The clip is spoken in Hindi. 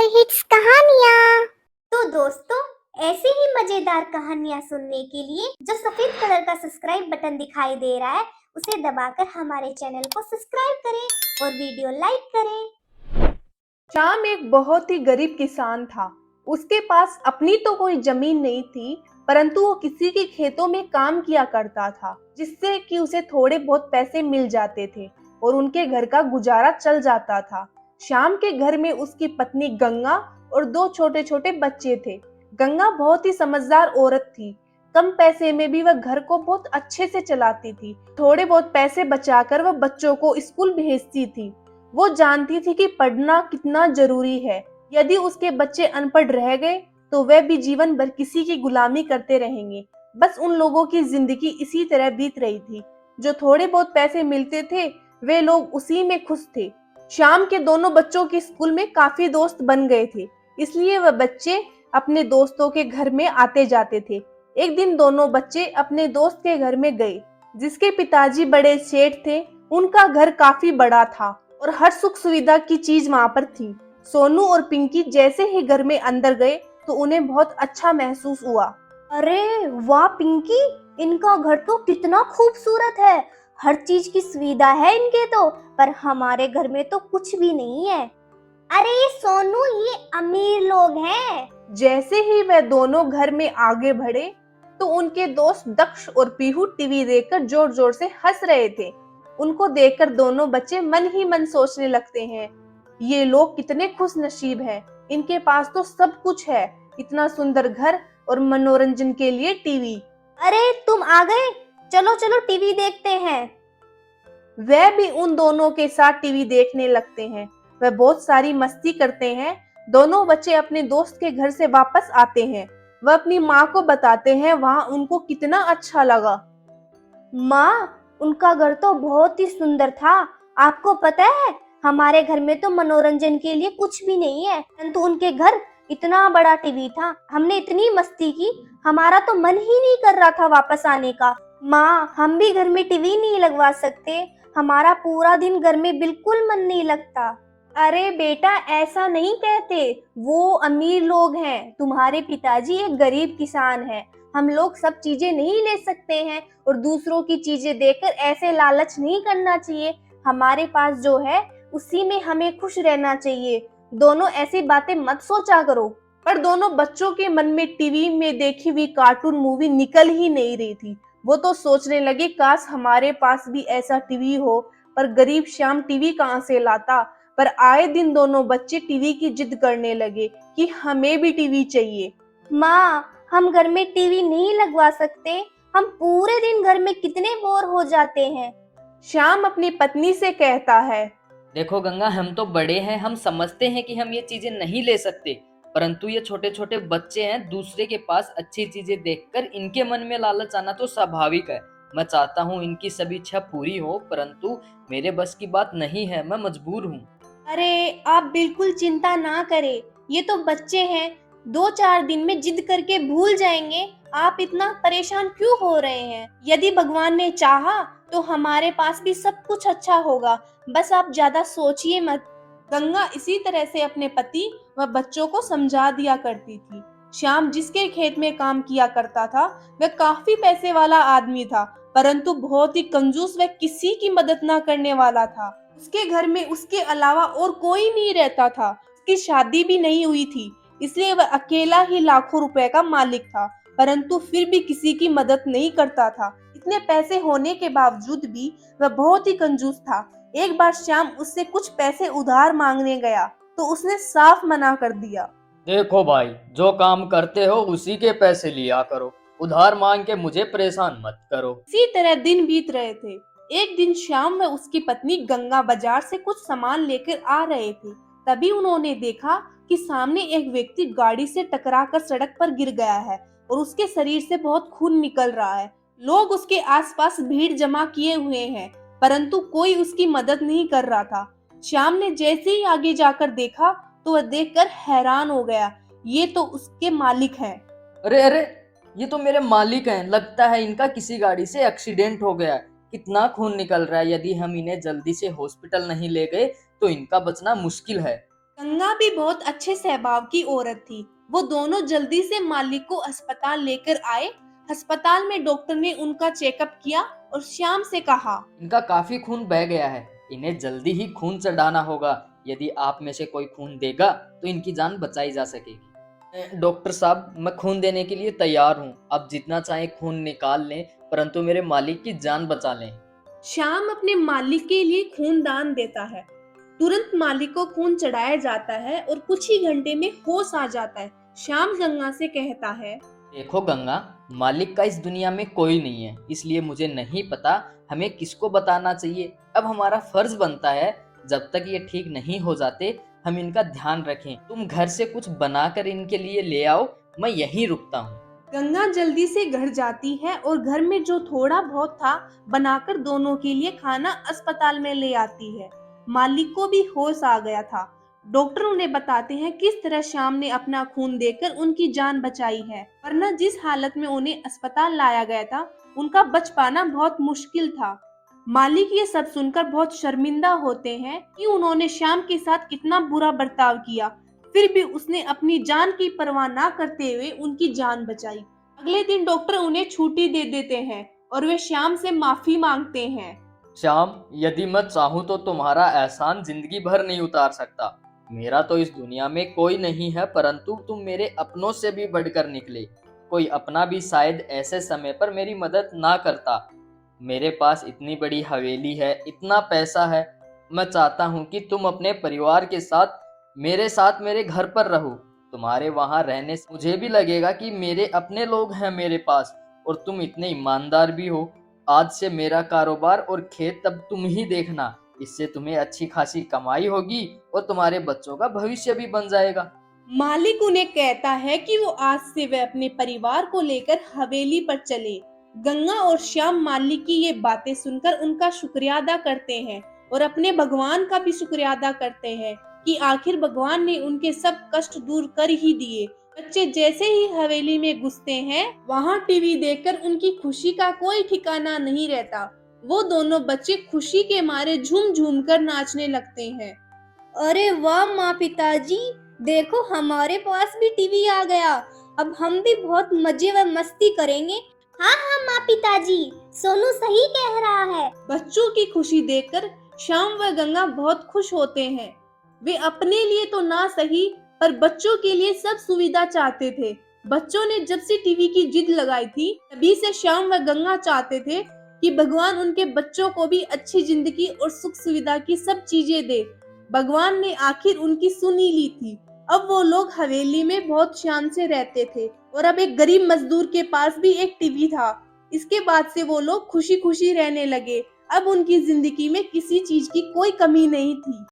हिट्स कहानियाँ। तो दोस्तों, ऐसी ही मजेदार कहानियाँ सुनने के लिए जो सफेद कलर का सब्सक्राइब बटन दिखाई दे रहा है उसे दबाकर हमारे चैनल को सब्सक्राइब करें और वीडियो लाइक करें। श्याम एक बहुत ही गरीब किसान था। उसके पास अपनी तो कोई जमीन नहीं थी, परंतु वो किसी के खेतों में काम किया करता था, जिससे कि उसे थोड़े बहुत पैसे मिल जाते थे और उनके घर का गुजारा चल जाता था। श्याम के घर में उसकी पत्नी गंगा और दो छोटे छोटे बच्चे थे। गंगा बहुत ही समझदार औरत थी। कम पैसे में भी वह घर को बहुत अच्छे से चलाती थी। थोड़े बहुत पैसे बचाकर वह बच्चों को स्कूल भेजती थी। वो जानती थी कि पढ़ना कितना जरूरी है। यदि उसके बच्चे अनपढ़ रह गए तो वे भी जीवन भर किसी की गुलामी करते रहेंगे। बस उन लोगों की जिंदगी इसी तरह बीत रही थी। जो थोड़े बहुत पैसे मिलते थे वे लोग उसी में खुश थे। शाम के दोनों बच्चों के स्कूल में काफी दोस्त बन गए थे, इसलिए वह बच्चे अपने दोस्तों के घर में आते जाते थे। एक दिन दोनों बच्चे अपने दोस्त के घर में गए, जिसके पिताजी बड़े सेठ थे। उनका घर काफी बड़ा था और हर सुख सुविधा की चीज वहां पर थी। सोनू और पिंकी जैसे ही घर में अंदर गए तो उन्हें बहुत अच्छा महसूस हुआ। अरे वाह पिंकी, इनका घर तो कितना खूबसूरत है। हर चीज की सुविधा है इनके तो, पर हमारे घर में तो कुछ भी नहीं है। अरे ये सोनू, ये अमीर लोग हैं। जैसे ही वे दोनों घर में आगे बढ़े तो उनके दोस्त दक्ष और पीहू टीवी देखकर जोर जोर से हंस रहे थे। उनको देखकर दोनों बच्चे मन ही मन सोचने लगते हैं, ये लोग कितने खुश नसीब हैं, इनके पास तो सब कुछ है, इतना सुंदर घर और मनोरंजन के लिए टीवी। अरे तुम आ गए, चलो चलो टीवी देखते हैं। वह भी उन दोनों के साथ टीवी देखने लगते हैं। वह बहुत सारी मस्ती करते हैं। दोनों बच्चे अपने दोस्त के घर से वापस आते हैं। वह अपनी माँ को बताते हैं वहाँ उनको कितना अच्छा लगा। माँ, उनका घर तो बहुत ही सुंदर था। आपको पता है, हमारे घर में तो मनोरंजन के लिए कुछ भी नहीं है, परंतु उनके घर इतना बड़ा टीवी था। हमने इतनी मस्ती की, हमारा तो मन ही नहीं कर रहा था वापस आने का। माँ, हम भी घर में टीवी नहीं लगवा सकते? हमारा पूरा दिन घर में बिल्कुल मन नहीं लगता। अरे बेटा, ऐसा नहीं कहते, वो अमीर लोग हैं, तुम्हारे पिताजी एक गरीब किसान हैं। हम लोग सब चीजें नहीं ले सकते हैं और दूसरों की चीजें देखकर ऐसे लालच नहीं करना चाहिए। हमारे पास जो है उसी में हमें खुश रहना चाहिए। दोनों ऐसी बातें मत सोचा करो। पर दोनों बच्चों के मन में टीवी में देखी हुई कार्टून मूवी निकल ही नहीं रही थी। वो तो सोचने लगे, काश हमारे पास भी ऐसा टीवी हो, पर गरीब श्याम टीवी कहाँ से लाता। पर आए दिन दोनों बच्चे टीवी की जिद करने लगे कि हमें भी टीवी चाहिए। माँ, हम घर में टीवी नहीं लगवा सकते, हम पूरे दिन घर में कितने बोर हो जाते हैं। श्याम अपनी पत्नी से कहता है, देखो गंगा, हम तो बड़े हैं, हम समझते हैं कि हम ये चीजें नहीं ले सकते, परंतु ये छोटे छोटे बच्चे हैं, दूसरे के पास अच्छी चीजें देखकर इनके मन में लालच आना तो स्वाभाविक है। मैं चाहता हूँ इनकी सभी इच्छा पूरी हो, परंतु मेरे बस की बात नहीं है, मैं मजबूर हूँ। अरे आप बिल्कुल चिंता ना करें, ये तो बच्चे हैं, 2-4 दिन में जिद करके भूल जाएंगे। आप इतना परेशान क्यों हो रहे हैं? यदि भगवान ने चाहा तो हमारे पास भी सब कुछ अच्छा होगा, बस आप ज्यादा सोचिए मत। गंगा इसी तरह से अपने पति व बच्चों को समझा दिया करती थी। श्याम जिसके खेत में काम किया करता था वह काफी पैसे वाला आदमी था, परंतु बहुत ही कंजूस व किसी की मदद न करने वाला था। उसके घर में उसके अलावा और कोई नहीं रहता था। उसकी शादी भी नहीं हुई थी, इसलिए वह अकेला ही लाखों रुपए का मालिक था, परंतु फिर भी किसी की मदद नहीं करता था। इतने पैसे होने के बावजूद भी वह बहुत ही कंजूस था। एक बार श्याम उससे कुछ पैसे उधार मांगने गया तो उसने साफ मना कर दिया। देखो भाई, जो काम करते हो उसी के पैसे लिया करो, उधार मांग के मुझे परेशान मत करो। इसी तरह दिन बीत रहे थे। एक दिन श्याम व उसकी पत्नी गंगा बाजार से कुछ सामान लेकर आ रहे थे। तभी उन्होंने देखा कि सामने एक व्यक्ति गाड़ी से टकराकर सड़क पर गिर गया है और उसके शरीर से बहुत खून निकल रहा है। लोग उसके आसपास भीड़ जमा किए हुए हैं, परंतु कोई उसकी मदद नहीं कर रहा था। श्याम ने जैसे ही आगे जाकर देखा तो वह देखकर हैरान हो गया, ये तो उसके मालिक हैं। अरे अरे, ये तो मेरे मालिक हैं, लगता है इनका किसी गाड़ी से एक्सीडेंट हो गया है। कितना खून निकल रहा है, यदि हम इन्हें जल्दी से हॉस्पिटल नहीं ले गए तो इनका बचना मुश्किल है। गंगा भी बहुत अच्छे स्वभाव की औरत थी। वो दोनों जल्दी से मालिक को अस्पताल लेकर आए। अस्पताल में डॉक्टर ने उनका चेकअप किया और श्याम से कहा, इनका काफी खून बह गया है, इन्हें जल्दी ही खून चढ़ाना होगा। यदि आप में से कोई खून देगा तो इनकी जान बचाई जा सकेगी। डॉक्टर साहब, मैं खून देने के लिए तैयार हूँ। आप जितना चाहे खून निकाल लें, परंतु मेरे मालिक की जान बचा लें। श्याम अपने मालिक के लिए खून दान देता है। तुरंत मालिक को खून चढ़ाया जाता है और कुछ ही घंटे में होश आ जाता है। श्याम गंगा से कहता है, देखो गंगा, मालिक का इस दुनिया में कोई नहीं है, इसलिए मुझे नहीं पता हमें किसको बताना चाहिए। अब हमारा फर्ज बनता है, जब तक ये ठीक नहीं हो जाते हम इनका ध्यान रखें। तुम घर से कुछ बनाकर इनके लिए ले आओ, मैं यहीं रुकता हूँ। गंगा जल्दी से घर जाती है और घर में जो थोड़ा बहुत था बनाकर दोनों के लिए खाना अस्पताल में ले आती है। मालिक को भी होश आ गया था। डॉक्टर उन्हें बताते हैं किस तरह श्याम ने अपना खून देकर उनकी जान बचाई है, वरना जिस हालत में उन्हें अस्पताल लाया गया था उनका बच पाना बहुत मुश्किल था। मालिक ये सब सुनकर बहुत शर्मिंदा होते हैं कि उन्होंने श्याम के साथ कितना बुरा बर्ताव किया। फिर भी उसने अपनी जान की परवाह ना करते हुए उनकी जान बचाई। अगले दिन डॉक्टर उन्हें छुट्टी दे देते हैं और वे श्याम से माफी मांगते हैं। श्याम, यदि मैं चाहूँ तो तुम्हारा एहसान जिंदगी भर नहीं उतार सकता। मेरा तो इस दुनिया में कोई नहीं है, परंतु तुम मेरे अपनों से भी बढ़कर निकले। कोई अपना भी शायद ऐसे समय पर मेरी मदद ना करता। मेरे पास इतनी बड़ी हवेली है, इतना पैसा है। मैं चाहता हूँ कि तुम अपने परिवार के साथ मेरे घर पर रहो। तुम्हारे वहाँ रहने से मुझे भी लगेगा कि मेरे अपने लोग हैं मेरे पास, और तुम इतने ईमानदार भी हो। आज से मेरा कारोबार और खेत तब तुम ही देखना। इससे तुम्हें अच्छी खासी कमाई होगी और तुम्हारे बच्चों का भविष्य भी बन जाएगा। मालिक उन्हें कहता है कि वो आज से वे अपने परिवार को लेकर हवेली पर चले। गंगा और श्याम मालिक की ये बातें सुनकर उनका शुक्रिया अदा करते हैं और अपने भगवान का भी शुक्रिया अदा करते हैं कि आखिर भगवान ने उनके सब कष्ट दूर कर ही दिए। बच्चे जैसे ही हवेली में घुसते हैं, वहाँ टीवी देखकर उनकी खुशी का कोई ठिकाना नहीं रहता। वो दोनों बच्चे खुशी के मारे झूम झूम कर नाचने लगते हैं। अरे वाह माँ पिताजी, देखो हमारे पास भी टीवी आ गया। अब हम भी बहुत मजे व मस्ती करेंगे। हाँ हाँ माँ पिताजी, सोनू सही कह रहा है। बच्चों की खुशी देखकर श्याम व गंगा बहुत खुश होते हैं। वे अपने लिए तो ना सही, पर बच्चों के लिए सब सुविधा चाहते थे। बच्चों ने जब से टीवी की जिद लगाई थी, तभी से श्याम व गंगा चाहते थे कि भगवान उनके बच्चों को भी अच्छी जिंदगी और सुख सुविधा की सब चीजें दे। भगवान ने आखिर उनकी सुनी ली थी। अब वो लोग हवेली में बहुत शान से रहते थे और अब एक गरीब मजदूर के पास भी एक टीवी था। इसके बाद से वो लोग खुशी खुशी रहने लगे। अब उनकी जिंदगी में किसी चीज की कोई कमी नहीं थी।